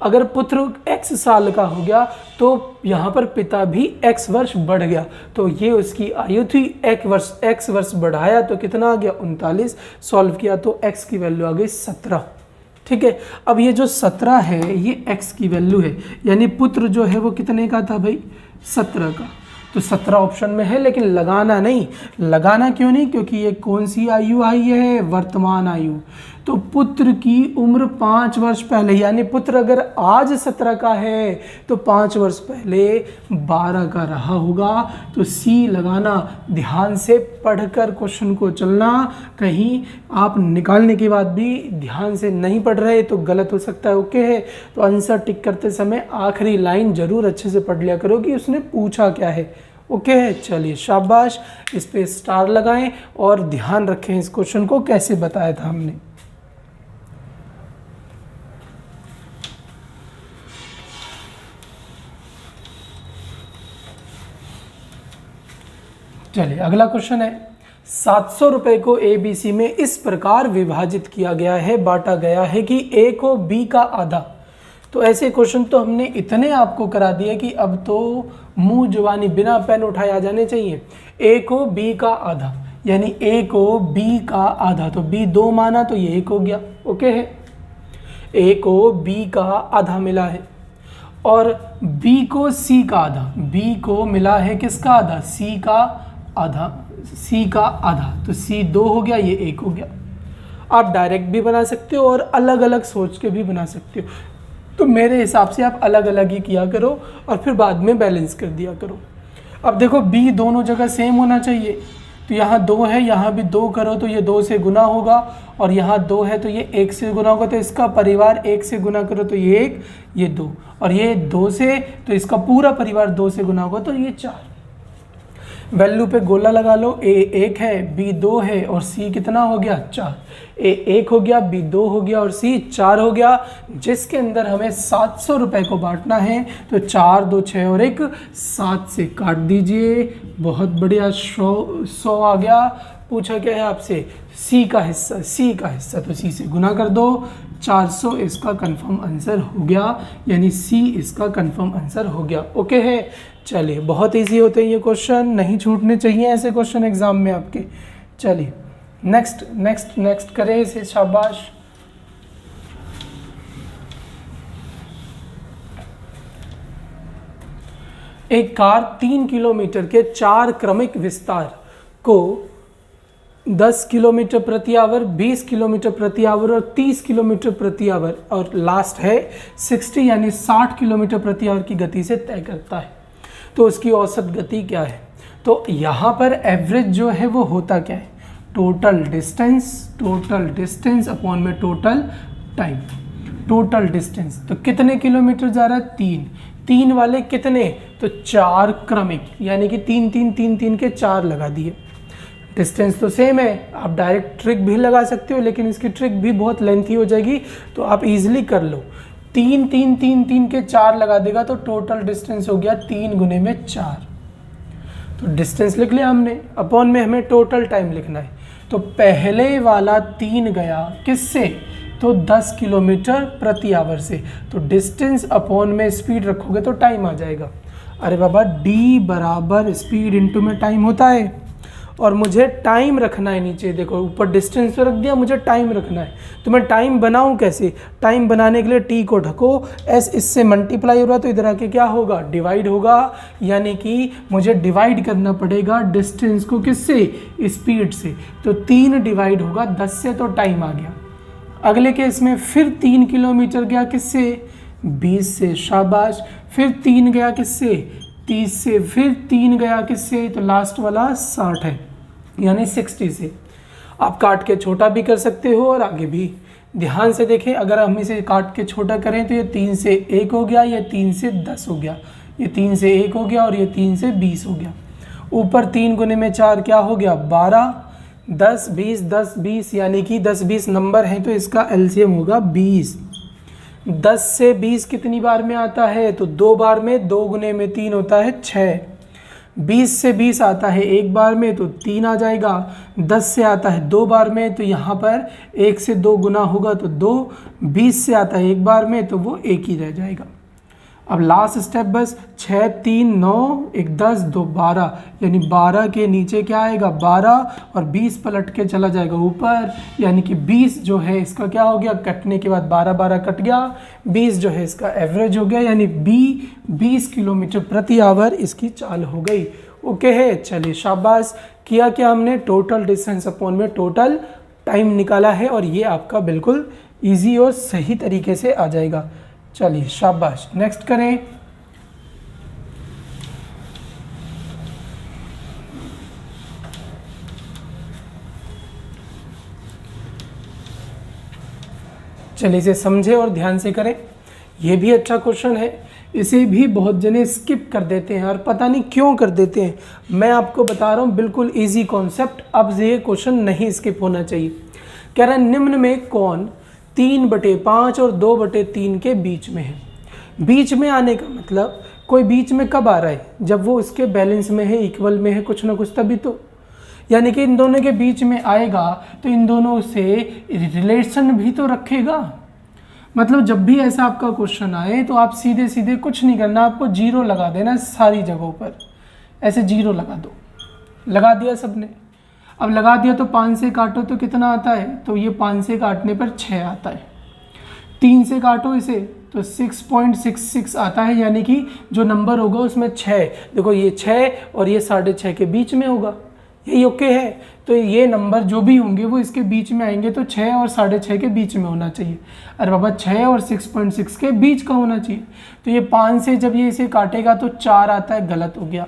अगर पुत्र x साल का हो गया तो यहाँ पर पिता भी x वर्ष बढ़ गया, तो ये उसकी आयु थी, x वर्ष बढ़ाया तो कितना आ गया, 39। सॉल्व किया तो x की वैल्यू आ गई 17। ठीक है, अब ये जो 17 है ये x की वैल्यू है, यानी पुत्र जो है वो कितने का था भाई, 17 का। तो 17 ऑप्शन में है, लेकिन लगाना नहीं। लगाना क्यों नहीं, क्योंकि ये कौन सी आयु आई है, वर्तमान आयु। तो तो पुत्र की उम्र 5 वर्ष पहले, यानी पुत्र अगर आज 17 का है तो 5 वर्ष पहले 12 का रहा होगा। तो सी लगाना, ध्यान से पढ़कर क्वेश्चन को चलना, कहीं आप निकालने के बाद भी ध्यान से नहीं पढ़ रहे तो गलत हो सकता है। ओके है, तो आंसर टिक करते समय आखिरी लाइन जरूर अच्छे से पढ़ लिया करो कि उसने पूछा क्या है। ओके है, चलिए शाबाश, इस पे स्टार लगाएं और ध्यान रखें इस क्वेश्चन को कैसे बताया था हमने। चलिए अगला क्वेश्चन है, 700 रुपए को ABC में इस प्रकार विभाजित किया गया है, बांटा गया है कि A को B का आधा। तो ऐसे क्वेश्चन तो हमने इतने आपको करा दिए कि अब तो मुंह जुबानी बिना पेन उठाए आ जाने चाहिए। A को B का आधा, यानी A को B का आधा, तो B 2 माना तो ये 1 हो गया। ओके है, A को B का आधा मिला है और B को C का आधा, B को मिला है किसका आधा, C का आधा, C का आधा, तो C 2 हो गया, ये 1 हो गया। आप डायरेक्ट भी बना सकते हो और अलग अलग सोच के भी बना सकते हो, तो मेरे हिसाब से आप अलग अलग ही किया करो और फिर बाद में बैलेंस कर दिया करो। अब देखो B दोनों जगह सेम होना चाहिए, तो यहाँ 2 है, यहाँ भी 2 करो तो ये 2 से गुना होगा, और यहाँ 2 है तो ये 1 से गुना होगा, तो इसका परिवार 1 से गुना करो तो ये 1, ये 2, और ये 2 से तो इसका पूरा परिवार 2 से गुना होगा तो ये 4। वैल्यू पे गोला लगा लो, A 1 है, B 2 है और C कितना हो गया, 4। A 1 हो गया, B 2 हो गया और C 4 हो गया, जिसके अंदर हमें 700 रुपए को बांटना है। तो 4 2 6 और 1 7 से काट दीजिए, बहुत बढ़िया, 100 आ गया। पूछा क्या है आपसे, C का हिस्सा, C का हिस्सा, तो C से गुना कर दो, 400 इसका कंफर्म आंसर हो गया, यानी C इसका कंफर्म आंसर हो गया। ओके है, चलिए बहुत इजी होते हैं ये क्वेश्चन, नहीं छूटने चाहिए ऐसे क्वेश्चन एग्जाम में आपके। चलिए नेक्स्ट नेक्स्ट नेक्स्ट करें इसे, शाबाश। एक कार 3 किलोमीटर के 4 क्रमिक विस्तार को 10 किलोमीटर प्रति आवर, 20 किलोमीटर प्रति आवर और 30 किलोमीटर प्रति आवर, और लास्ट है 60 यानी 60 किलोमीटर प्रति आवर की गति से तय करता है। तो उसकी औसत गति क्या है? तो यहाँ पर एवरेज जो है वो होता क्या है, टोटल डिस्टेंस अपॉन में टोटल टाइम। टोटल डिस्टेंस तो कितने किलोमीटर जा रहा है, 3 वाले कितने, तो 4 क्रमिक, यानी कि 3 3 3 3 के 4 लगा दिए। डिस्टेंस तो सेम है, आप डायरेक्ट ट्रिक भी लगा सकते हो, लेकिन इसकी ट्रिक भी बहुत लेंथी हो जाएगी, तो आप इजीली कर लो। 3 3 3 3 के 4 लगा देगा तो टोटल डिस्टेंस हो गया 3 गुने में 4। तो डिस्टेंस लिख लिया हमने, अपॉन में हमें टोटल टाइम लिखना है। तो पहले वाला 3 गया किससे, तो 10 किलोमीटर प्रति आवर से, तो डिस्टेंस अपॉन में स्पीड रखोगे तो टाइम आ जाएगा। अरे बाबा, d बराबर स्पीड इंटू में टाइम होता है, और मुझे टाइम रखना है नीचे, देखो ऊपर डिस्टेंस तो रख दिया, मुझे टाइम रखना है। तो मैं टाइम बनाऊं कैसे, टाइम बनाने के लिए t को ढको, s इससे मल्टीप्लाई हो रहा है तो इधर आके क्या होगा, डिवाइड होगा, यानी कि मुझे डिवाइड करना पड़ेगा डिस्टेंस को किससे, स्पीड से। तो 3 डिवाइड होगा 10 से, तो टाइम आ गया। अगले केस में फिर 3 किलोमीटर गया किससे, 20 से, शाबाश। फिर 3 गया किससे, 30 से। फिर 3 गया किससे, तो लास्ट वाला 60 है, यानी 60 से। आप काट के छोटा भी कर सकते हो और आगे भी। ध्यान से देखें, अगर हम इसे काट के छोटा करें तो ये 3 से 1 हो गया, ये 3 से 10 हो गया, ये 3 से 1 हो गया और ये 3 से 20 हो गया। ऊपर 3 गुने में 4 क्या हो गया, 12, 10 20 10 20, यानी कि 10 20 नंबर है तो इसका एलसीएम होगा 20। 10 से 20 कितनी बार में आता है, तो 2 बार में, 2 गुने में 3 होता है 6। 20 से 20 आता है 1 बार में तो 3 आ जाएगा। 10 से आता है 2 बार में तो यहाँ पर 1 से 2 गुना होगा तो 2। 20 से आता है 1 बार में तो वो 1 ही रह जाएगा। अब लास्ट स्टेप बस, 6 3 9 1 10 2 12, यानी 12 के नीचे क्या आएगा, 12 और 20 पलट के चला जाएगा ऊपर, यानी कि 20 जो है इसका क्या हो गया, कटने के बाद 12 12 कट गया, 20 जो है इसका एवरेज हो गया, यानी 20 किलोमीटर प्रति आवर इसकी चाल हो गई। ओके है, चलिए शाबाश। किया क्या हमने, टोटल डिस्टेंस अपॉन में टोटल टाइम निकाला है और ये आपका बिल्कुल इजी और सही तरीके से आ जाएगा। चलिए शाबाश, नेक्स्ट करें। चलिए इसे समझे और ध्यान से करें। ये भी अच्छा क्वेश्चन है, इसे भी बहुत जने स्किप कर देते हैं और पता नहीं क्यों कर देते हैं। मैं आपको बता रहा हूँ बिल्कुल इजी कॉन्सेप्ट, अब ये क्वेश्चन नहीं स्किप होना चाहिए। कह रहा है निम्न में कौन 3/5 और 2/3 के बीच में है। बीच में आने का मतलब कोई बीच में कब आ रहा है, जब वो इसके बैलेंस में है, इक्वल में है, कुछ ना कुछ तभी तो। यानी कि इन दोनों के बीच में आएगा तो इन दोनों से रिलेशन भी तो रखेगा। मतलब जब भी ऐसा आपका क्वेश्चन आए तो आप सीधे सीधे कुछ नहीं करना, आपको 0 लगा देना सारी जगहों पर, ऐसे 0 लगा दो। लगा दिया सबने, अब लगा दिया तो 5 से काटो तो कितना आता है, तो ये 5 से काटने पर 6 आता है। 3 से काटो इसे तो 6.66 आता है, यानी कि जो नंबर होगा उसमें 6, देखो ये 6 और ये 6.5 के बीच में होगा, यही ओके है। तो ये नंबर जो भी होंगे वो इसके बीच में आएंगे, तो 6 और 6.5 के बीच में होना चाहिए। अरे बाबा 6 और 6.6 के बीच का होना चाहिए। तो ये 5 से जब ये इसे काटेगा तो 4 आता है, गलत हो गया।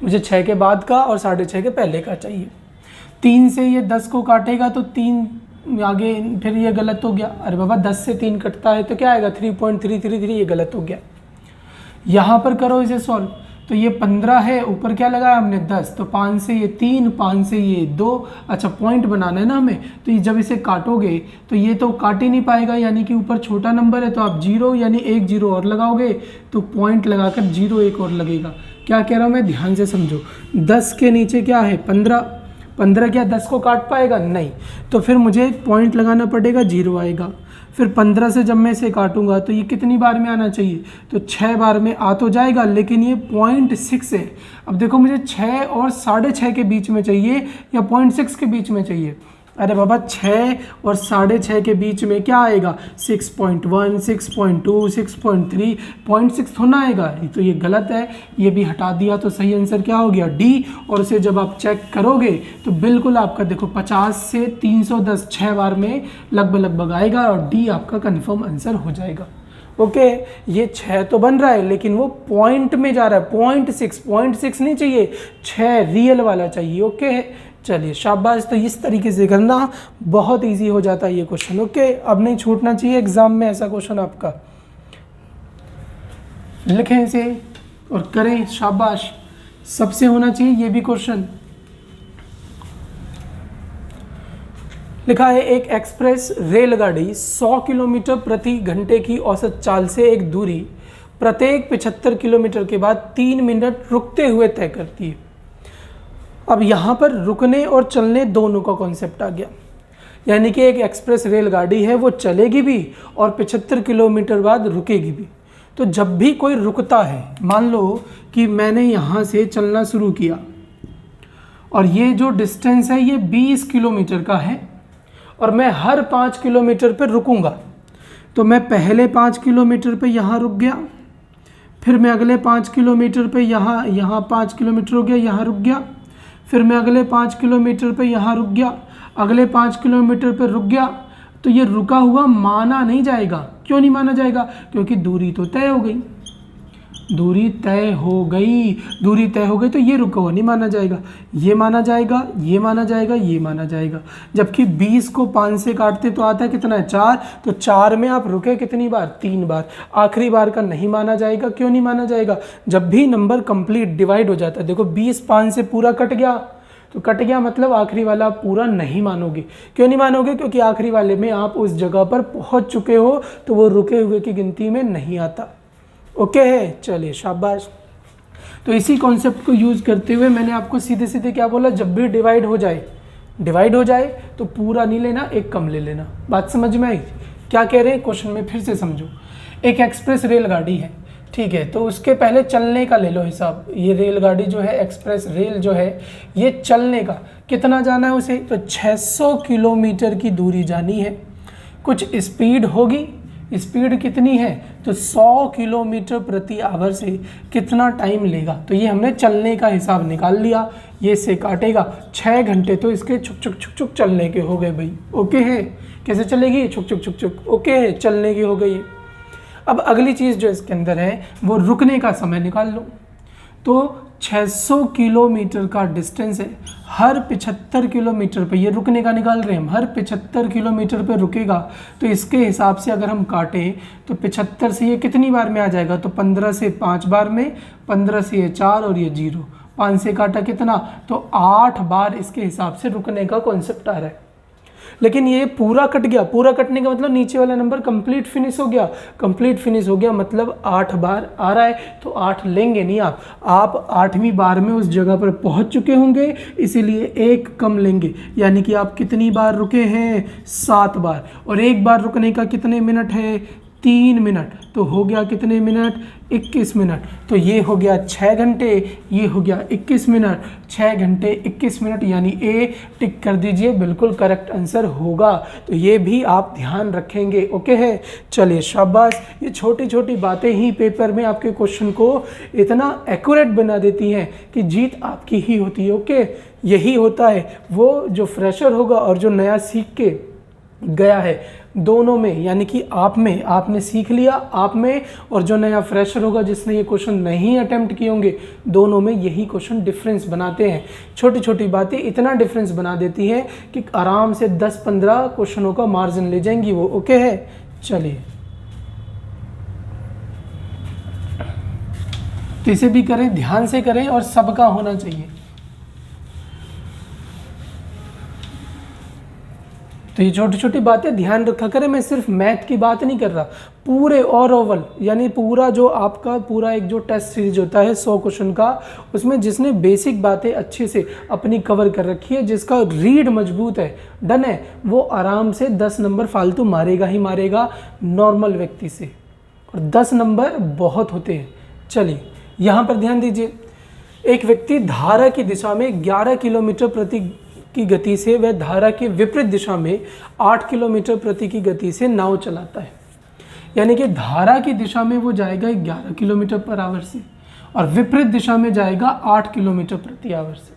मुझे 6 के बाद का और 6.5 के पहले का चाहिए। 3 से ये 10 को काटेगा तो 3 आगे, फिर ये गलत हो गया। अरे बाबा 10 से 3 कटता है तो क्या आएगा 3.333, ये गलत हो गया। यहाँ पर करो इसे सॉल्व, तो ये 15 है, ऊपर क्या लगाया हमने 10, तो 5 से ये 3, 5 से ये 2, अच्छा पॉइंट बनाना है ना हमें, तो ये जब इसे काटोगे तो ये तो काट ही नहीं पाएगा, यानी कि ऊपर छोटा नंबर है तो आप 0 यानी 1 0 और लगाओगे तो पॉइंट लगाकर 0 1 और लगेगा। क्या कह रहा हूँ मैं, ध्यान से समझो। 10 के नीचे क्या है 15, 15 क्या 10 को काट पाएगा, नहीं, तो फिर मुझे पॉइंट लगाना पड़ेगा, 0 आएगा। फिर 15 से जब मैं इसे काटूंगा तो ये कितनी बार में आना चाहिए, तो 6 बार में आ तो जाएगा, लेकिन ये 0.6 है। अब देखो मुझे 6 और 6.5 के बीच में चाहिए या 0.6 के बीच में चाहिए। अरे बाबा 6 और 6.5 के बीच में क्या आएगा, 6.1, 6.2, 6.3, 0.6 थोड़ा आएगा, तो ये गलत है, ये भी हटा दिया। तो सही आंसर क्या हो गया, डी। और उसे जब आप चेक करोगे तो बिल्कुल आपका देखो 50 से 310 6 बार में लगभग आएगा और डी आपका कंफर्म आंसर हो जाएगा। ओके, ये 6 तो बन रहा है लेकिन वो पॉइंट में जा रहा है, 0.6 नहीं चाहिए, 6 रियल वाला चाहिए। ओके चलिए शाबाश। तो इस तरीके से करना बहुत इजी हो जाता है ये क्वेश्चन। ओके, अब नहीं छूटना चाहिए एग्जाम में ऐसा क्वेश्चन आपका। लिखें इसे और करें, शाबाश, सबसे होना चाहिए ये भी क्वेश्चन। लिखा है एक एक्सप्रेस रेलगाड़ी 100 किलोमीटर प्रति घंटे की औसत चाल से एक दूरी प्रत्येक 75 किलोमीटर के बाद 3 मिनट रुकते हुए तय करती है। अब यहाँ पर रुकने और चलने दोनों का कॉन्सेप्ट आ गया, यानी कि एक एक्सप्रेस रेलगाड़ी है, वो चलेगी भी और 75 किलोमीटर बाद रुकेगी भी। तो जब भी कोई रुकता है, मान लो कि मैंने यहाँ से चलना शुरू किया और ये जो डिस्टेंस है ये 20 किलोमीटर का है और मैं हर 5 किलोमीटर पर रुकूंगा, तो मैं पहले 5 किलोमीटर पे यहाँ रुक गया, फिर मैं अगले 5 किलोमीटर पे यहाँ 5 किलोमीटर हो गया, यहाँ रुक गया, फिर मैं अगले 5 किलोमीटर पे यहाँ रुक गया, अगले 5 किलोमीटर पे रुक गया। तो ये रुका हुआ माना नहीं जाएगा। क्यों नहीं माना जाएगा, क्योंकि दूरी तो तय हो गई, दूरी तय हो गई, दूरी तय हो गई, तो ये रुका हुआ नहीं माना जाएगा। ये माना जाएगा, ये माना जाएगा, ये माना जाएगा। जबकि 20 को 5 से काटते तो आता है कितना है 4, तो 4 में आप रुके कितनी बार, 3 बार। आखिरी बार का नहीं माना जाएगा। क्यों नहीं माना जाएगा, जब भी नंबर कंप्लीट डिवाइड हो जाता है, देखो 20 5 से पूरा कट गया, तो कट गया मतलब आखिरी वाला पूरा नहीं मानोगे। क्यों नहीं मानोगे, क्योंकि आखिरी वाले में आप उस जगह पर पहुंच चुके हो, तो वो रुके हुए की गिनती में नहीं आता। ओके है, चलिए शाबाश। तो इसी कॉन्सेप्ट को यूज़ करते हुए मैंने आपको सीधे सीधे क्या बोला, जब भी डिवाइड हो जाए तो पूरा नहीं लेना, एक कम ले लेना। बात समझ में आई, क्या कह रहे हैं क्वेश्चन में, फिर से समझो। एक एक्सप्रेस रेलगाड़ी है, ठीक है, तो उसके पहले चलने का ले लो हिसाब। ये रेलगाड़ी जो है, एक्सप्रेस रेल जो है, ये चलने का कितना जाना है उसे, तो 600 किलोमीटर की दूरी जानी है। कुछ स्पीड होगी, स्पीड कितनी है, तो 100 किलोमीटर प्रति आवर से कितना टाइम लेगा, तो ये हमने चलने का हिसाब निकाल लिया। ये से काटेगा 6 घंटे, तो इसके छुक छुक छुक छुक चलने के हो गए भाई। ओके है, कैसे चलेगी, छुक छुक छुक छुक। ओके है, चलने की हो गई। अब अगली चीज़ जो इसके अंदर है वो रुकने का समय निकाल लो। तो 600 किलोमीटर का डिस्टेंस है, हर 75 किलोमीटर पे, ये रुकने का निकाल रहे हैं हम, हर 75 किलोमीटर पे रुकेगा। तो इसके हिसाब से अगर हम काटें तो 75 से ये कितनी बार में आ जाएगा, तो 15 से 5 बार में, 15 से ये 4 और ये 0, 5 से काटा कितना, तो 8 बार इसके हिसाब से रुकने का कॉन्सेप्ट आ रहा है। लेकिन ये पूरा कट गया, पूरा कटने का मतलब नीचे वाला नंबर कंप्लीट फिनिश हो गया, कंप्लीट फिनिश हो गया मतलब 8 बार आ रहा है, तो 8 लेंगे नहीं आप 8वीं बार में उस जगह पर पहुंच चुके होंगे, इसीलिए 1 कम लेंगे, यानी कि आप कितनी बार रुके हैं, 7 बार। और 1 बार रुकने का कितने मिनट है, 3 मिनट, तो हो गया कितने मिनट, 21 मिनट। तो ये हो गया 6 घंटे, ये हो गया 21 मिनट, 6 घंटे 21 मिनट, यानी ए टिक कर दीजिए, बिल्कुल करेक्ट आंसर होगा। तो ये भी आप ध्यान रखेंगे। ओके है, चलिए शाबाश। ये छोटी छोटी बातें ही पेपर में आपके क्वेश्चन को इतना एक्यूरेट बना देती हैं कि जीत आपकी ही होती है। ओके, यही होता है, वो जो फ्रेशर होगा और जो नया सीख के गया है, दोनों में, यानी कि आप में, आपने सीख लिया आप में, और जो नया फ्रेशर होगा जिसने ये क्वेश्चन नहीं अटेम्प्ट किए होंगे, दोनों में यही क्वेश्चन डिफरेंस बनाते हैं। छोटी छोटी बातें इतना डिफरेंस बना देती हैं कि आराम से 10-15 क्वेश्चनों का मार्जिन ले जाएंगी वो। ओके है, चलिए तो इसे भी करें, ध्यान से करें और सबका होना चाहिए। तो ये छोटी छोटी बातें ध्यान रखा करें। मैं सिर्फ मैथ की बात नहीं कर रहा, पूरे ओवरऑल, यानी पूरा जो आपका पूरा एक जो टेस्ट सीरीज होता है 100 क्वेश्चन का, उसमें जिसने बेसिक बातें अच्छे से अपनी कवर कर रखी है, जिसका रीड मजबूत है, डन है, वो आराम से 10 नंबर फालतू मारेगा ही मारेगा नॉर्मल व्यक्ति से, और 10 नंबर बहुत होते हैं। चलिए यहाँ पर ध्यान दीजिए। एक व्यक्ति धारा की दिशा में 11 किलोमीटर प्रति की गति से वह धारा के विपरीत दिशा में 8 किलोमीटर प्रति की गति से नाव चलाता है, यानी कि धारा की दिशा में वो जाएगा 11 किलोमीटर पर आवर से और विपरीत दिशा में जाएगा 8 किलोमीटर प्रति आवर से।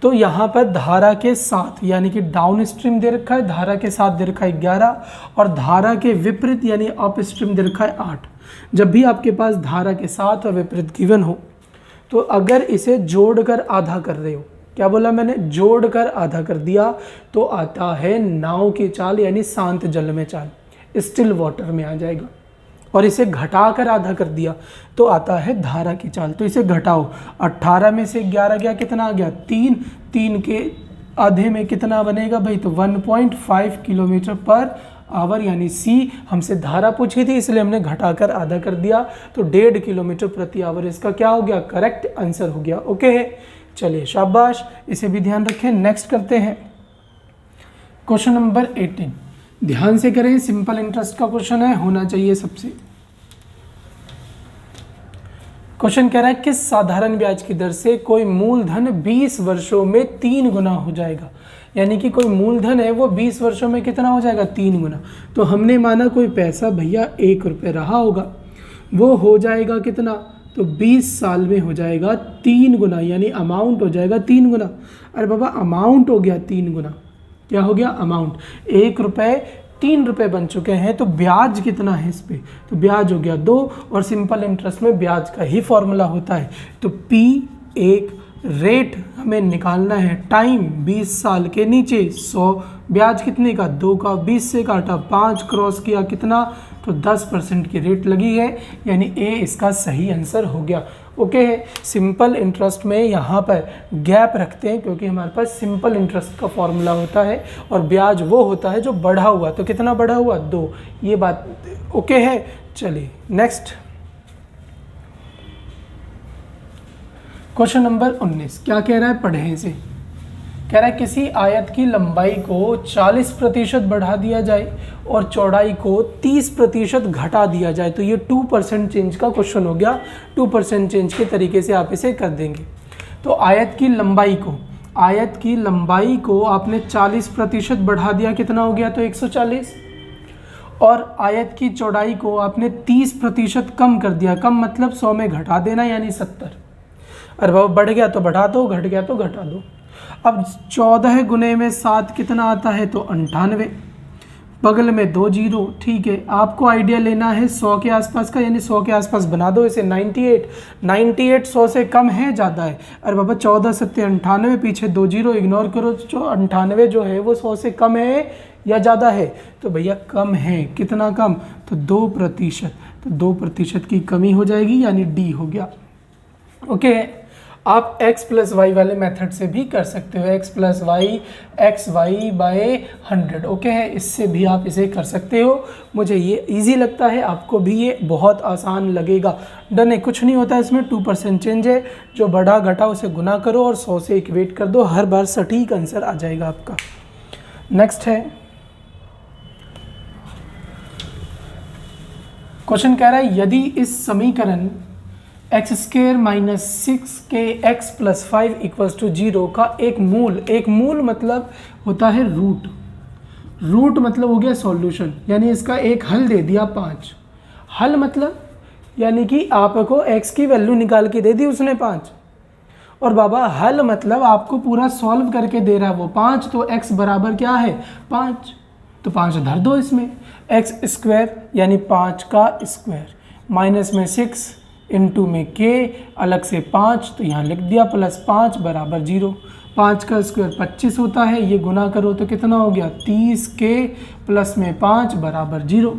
तो यहाँ पर धारा के साथ, यानी कि डाउन स्ट्रीम दे रखा है, धारा के साथ दे रखा है 11, और धारा के विपरीत यानी अप स्ट्रीम दे रखा है 8। जब भी आपके पास धारा के साथ और विपरीत गिवन हो, तो अगर इसे जोड़कर आधा कर रहे हो, क्या बोला मैंने, जोड़कर आधा कर दिया, तो आता है नाव की चाल, यानी शांत जल में चाल, स्टिल वाटर में आ जाएगा। और इसे घटाकर आधा कर दिया तो आता है धारा की चाल। तो इसे घटाओ, 18 में से 11 गया, कितना आ गया, 3, 3 के आधे में कितना बनेगा भाई, तो 1.5 किलोमीटर पर आवर, यानी सी हमसे धारा पूछी थी इसलिए हमने घटाकर आधा कर दिया, तो 1.5 किलोमीटर प्रति आवर इसका क्या हो गया, करेक्ट आंसर हो गया। ओके है, चलिए शाबाश, इसे भी ध्यान रखें। नेक्स्ट करते हैं क्वेश्चन नंबर 18। ध्यान से करें, सिंपल इंटरेस्ट का क्वेश्चन है, होना चाहिए सबसे। क्वेश्चन कह रहा है किस साधारण ब्याज की दर से कोई मूलधन 20 वर्षों में 3 गुना हो जाएगा, यानी कि कोई मूलधन है वो 20 वर्षों में कितना हो जाएगा, 3 गुना। तो हमने माना कोई पैसा भैया 1 रुपये रहा होगा, वो हो जाएगा कितना, तो 20 साल में हो जाएगा 3 गुना, यानी अमाउंट हो जाएगा 3 गुना। अरे बाबा अमाउंट हो गया 3 गुना, क्या हो गया, अमाउंट 1 रुपये 3 रुपये बन चुके हैं, तो ब्याज कितना है इस पे, तो ब्याज हो गया 2, और सिंपल इंटरेस्ट में ब्याज का ही फॉर्मूला होता है। तो P1 रेट हमें निकालना है, टाइम 20 साल के नीचे 100, ब्याज कितने का, 2 का 20 से काटा 5 क्रॉस किया कितना, तो 10% की रेट लगी है, यानी ए इसका सही आंसर हो गया। ओके है, सिंपल इंटरेस्ट में यहाँ पर गैप रखते हैं क्योंकि हमारे पास सिंपल इंटरेस्ट का फॉर्मूला होता है और ब्याज वो होता है जो बढ़ा हुआ, तो कितना बढ़ा हुआ, 2, ये बात ओके है। चलिए नेक्स्ट क्वेश्चन नंबर 19 क्या कह रहा है, पढ़ें इसे। कह रहा है किसी आयत की लंबाई को 40% बढ़ा दिया जाए और चौड़ाई को 30% घटा दिया जाए, तो ये 2% चेंज का क्वेश्चन हो गया। 2% चेंज के तरीके से आप इसे कर देंगे। तो आयत की लंबाई को आपने 40% बढ़ा दिया, कितना हो गया, तो 140, और आयत की चौड़ाई को आपने 30% कम कर दिया। कम मतलब 100 में घटा देना, यानी 70। अरे बाबा बढ़ गया तो बढ़ा दो, घट गया तो घटा दो। अब 14 गुने में 7 कितना आता है, तो 98। बगल में 2 जीरो, ठीक है। आपको आइडिया लेना है 100 के आसपास का, यानी 100 के आसपास बना दो इसे। 98 100 से कम है, ज़्यादा है? अरे बाबा 14 सत्ते 98, पीछे 2 जीरो इग्नोर करो। जो 98 जो है वो 100 से कम है या ज़्यादा है? तो भैया कम है। कितना कम? तो 2%। तो 2% की कमी हो जाएगी, यानी डी हो गया। ओके, आप x प्लस वाई वाले मेथड से भी कर सकते हो। x plus Y XY/100। Okay है, इससे भी आप इसे कर सकते हो। मुझे ये इजी लगता है, आपको भी ये बहुत आसान लगेगा। डन है, कुछ नहीं होता इसमें, 2% चेंज है। जो बढ़ा घटा उसे गुना करो और 100 से इक्वेट कर दो, हर बार सटीक आंसर आ जाएगा आपका। नेक्स्ट है क्वेश्चन, कह रहा है यदि इस समीकरण x² - 6kx + 5 = 0 का एक मूल मतलब होता है रूट मतलब हो गया सॉल्यूशन, यानी इसका एक हल दे दिया 5। हल मतलब यानी कि आपको x की वैल्यू निकाल के दे दी उसने 5, और बाबा हल मतलब आपको पूरा सॉल्व करके दे रहा है वो 5। तो x बराबर क्या है, 5। तो 5 धर दो इसमें। x² यानी 5 का स्क्वायर, माइनस में 6 इंटू में k, अलग से 5, तो यहाँ लिख दिया +5 बराबर 0। 5 का स्क्वायर 25 होता है, ये गुना करो तो कितना हो गया, 30k प्लस में 5 बराबर 0।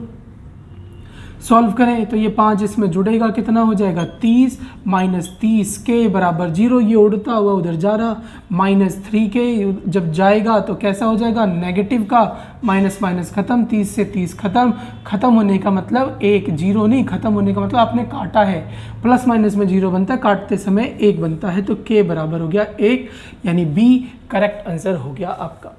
सॉल्व करें तो ये 5 इसमें जुड़ेगा, कितना हो जाएगा, 30 माइनस 30k बराबर 0। ये उड़ता हुआ उधर जा रहा, -3k जब जाएगा तो कैसा हो जाएगा, नेगेटिव का। माइनस माइनस खत्म, 30 से 30 खत्म होने का मतलब 1, 0 नहीं, खत्म होने का मतलब आपने काटा है। प्लस माइनस में 0 बनता है, काटते समय 1 बनता है, तो k बराबर हो गया 1, यानी बी करेक्ट आंसर हो गया आपका।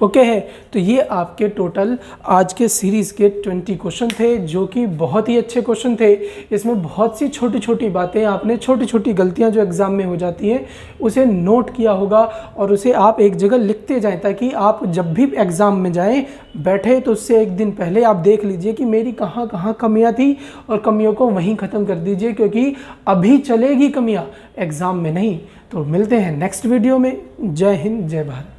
ओके है, तो ये आपके टोटल आज के सीरीज़ के 20 क्वेश्चन थे, जो कि बहुत ही अच्छे क्वेश्चन थे। इसमें बहुत सी छोटी छोटी बातें, आपने छोटी छोटी गलतियां जो एग्ज़ाम में हो जाती हैं उसे नोट किया होगा, और उसे आप एक जगह लिखते जाएं, ताकि आप जब भी एग्ज़ाम में जाएं बैठे तो उससे एक दिन पहले आप देख लीजिए कि मेरी कहाँ कहाँ कमियाँ थी, और कमियों को वहीं ख़त्म कर दीजिए, क्योंकि अभी चलेगी कमियाँ, एग्ज़ाम में नहीं। तो मिलते हैं नेक्स्ट वीडियो में। जय हिंद, जय भारत।